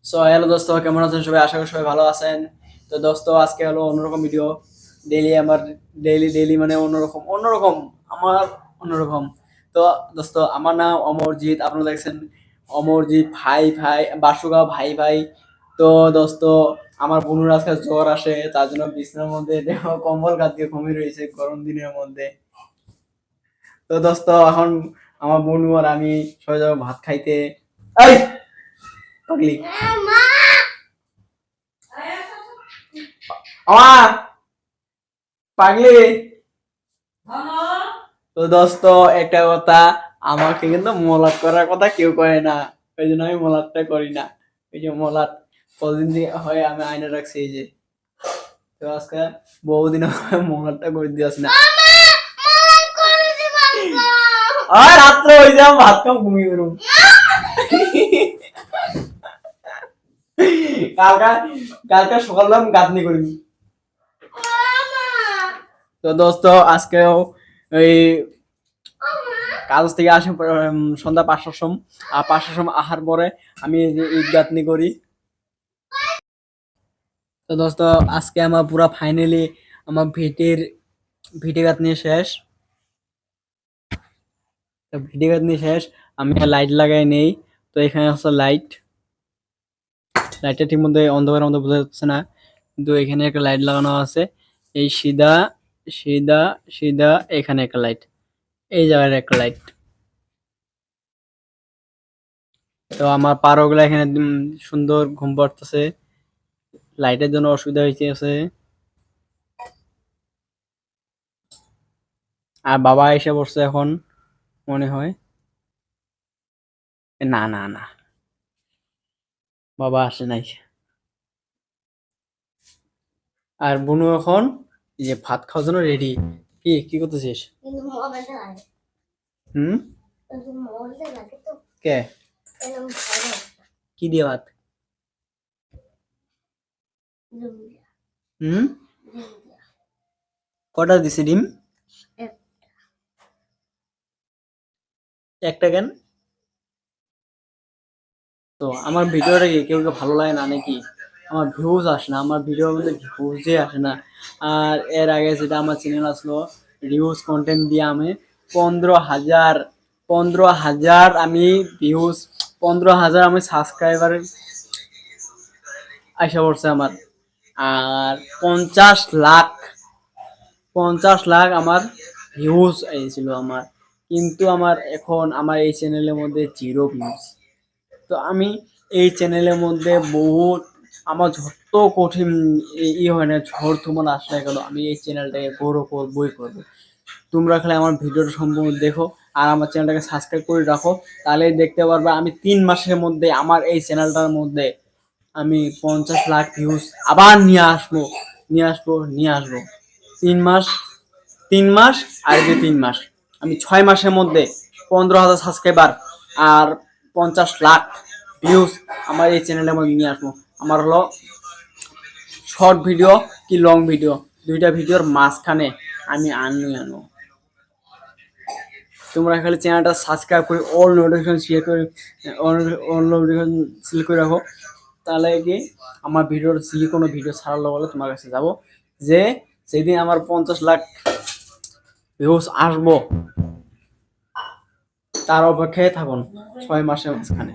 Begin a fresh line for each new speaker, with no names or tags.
So hello দোস্ত, কেমন আছেন সবাই? আশা করি সবাই ভালো আছেন। তো দোস্ত, আজকে হলো অন্যরকম ভিডিও। আমার ডেইলি মানে অন্যরকম আমার অন্যরকম। তো দোস্ত, আমার নাম অমরজিৎ, আপনারা দেখছেন অমরজিৎ ভাই ভাই বাসুগাঁও ভাই ভাই। তো দোস্ত, আমার বোনের আজকে জ্বর আসে, তার জন্য বিছানার মধ্যে কম্বল গাদ দিয়ে ঘুমিয়ে রয়েছে গরম দিনের মধ্যে। তো দোস্ত, এখন আমার বোন আর আমি সবাই যাবো ভাত খাইতে। এই পাগলি, আমা পাগলি। তো দোস্ত, একটা কথা, আমাকে কিন্তু মলাট করার কথা কেউ কয় না, ওই জন্য আমি মলাটটা করি না। ওই যে মলাট কদিন দিয়ে হয় আমি আয়না রাখছি, এই যে। তো আজকে বহুদিন মলাটটা করে দিয়েছি না। আর রাত্র হয়ে যাও, ভাত খাও, ঘুমিয়ে বেরো। কালকা কালকা সকালবেলা আমি গাঁথনি করিনি। তো দোস্ত, আজকেও ওই কাজ থেকে আসে সন্ধ্যা 5টার সময়, আর 5টার সময় আসার পরে আমি এই যে ইট গাঁথনি করি। তো দোস্ত, আজকে আমার পুরা ফাইনালি আমার ভিটে গাঁথনি শেষ। তো ভিটে গাঁথনি শেষ, আমি লাইট লাগাই নেই। তো এখানে হচ্ছে লাইটটা ঠিক মধ্যে অন্ধকারের মধ্যে বোঝা যাচ্ছে না, কিন্তু এখানে একটা লাইট লাগানো আছে। এই সিধা সিধা সিধা এখানে একটা লাইট, এই জায়গায় একটা লাইট। তো আমার পারোগুলা এখানে সুন্দর ঘুম পড়তেছে, লাইটের জন্য অসুবিধা হয়েছে। আর বাবা এসে পড়ছে এখন, মনে হয়। না না না, বাবা আসে নাই। আর বুনু এখন এই যে ভাত খাওয়ার জন্য রেডি। কি কি করতেছিস? হুম, কে কি দিয়ে ভাত? হুম, কটা দিছে ডিম? একটা কেন? তো আমার ভিডিওটা কি কেউ কেউ ভালো লাগে না নাকি? আমার ভিউজ আসে না, আমার ভিডিওর মধ্যে ভিউজে আসে না। আর এর আগে যেটা আমার চ্যানেল আসলো রিউজ কন্টেন্ট দিয়ে, আমি 15,000 15,000 আমি ভিউজ, 15,000 আমি সাবস্ক্রাইবার আশা করছে আমার। আর 50 লাখ আমার ভিউজ এসেছিল আমার। কিন্তু আমার এখন আমার এই চ্যানেলের মধ্যে 0 ভিউজ। তো আমি এই চ্যানেলের মধ্যে বহুত আমার যত কঠিন হয় না, ঝড় তুমন আসলে গেল, আমি এই চ্যানেলটাকে বড় করবই করবো। তোমরা খালি আমার ভিডিওটা সম্পূর্ণ দেখো, আর আমার চ্যানেলটাকে সাবস্ক্রাইব করে রাখো, তাহলেই দেখতে পারবে আমি 3 মাসের মধ্যে আমার এই চ্যানেলটার মধ্যে আমি 50 লাখ ভিউজ আবার নিয়ে আসবো। 3 মাস 3 মাস, আর যে 3 মাস, আমি 6 মাসের মধ্যে 15,000 সাবস্ক্রাইবার আর 50 লাখ ভিউজ আমার এই চ্যানেলের মধ্যে নিয়ে আসবো। আমার হলো শর্ট ভিডিও কি লং ভিডিও, দুইটা ভিডিওর মাঝখানে আমি আনো। তোমরা খালি চ্যানেলটা সাবস্ক্রাইব করে অল নোটিফিকেশন শেয়ার করে অল নোটিফিকেশন সিলেক্ট করে রাখো, তাহলে কি আমার ভিডিওর যে কোনো ভিডিও ছাড়ালো বলে তোমার কাছে যাব, যে সেদিন আমার 50 লাখ ভিউজ আসবো, তার অপেক্ষায় থাকুন 6 মাসের মাঝখানে।